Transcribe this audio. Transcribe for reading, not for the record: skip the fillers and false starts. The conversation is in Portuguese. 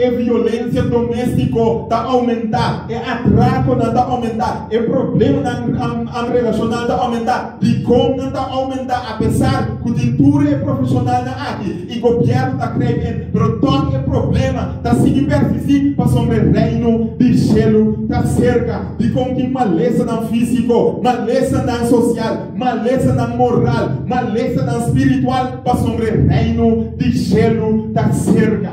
é violência doméstica está aumentar, é atraco não está aumentar, é problema relacional está aumentar, de como não está aumentar, apesar que a cultura é profissional na aqui e o governo está crescendo, mas todo é problema está se persistir para sobre o reino de gelo está cerca de como que maleza não físico, maleza não social, maleza não moral, maleza não espiritual para sobre o reino de gelo está cerca.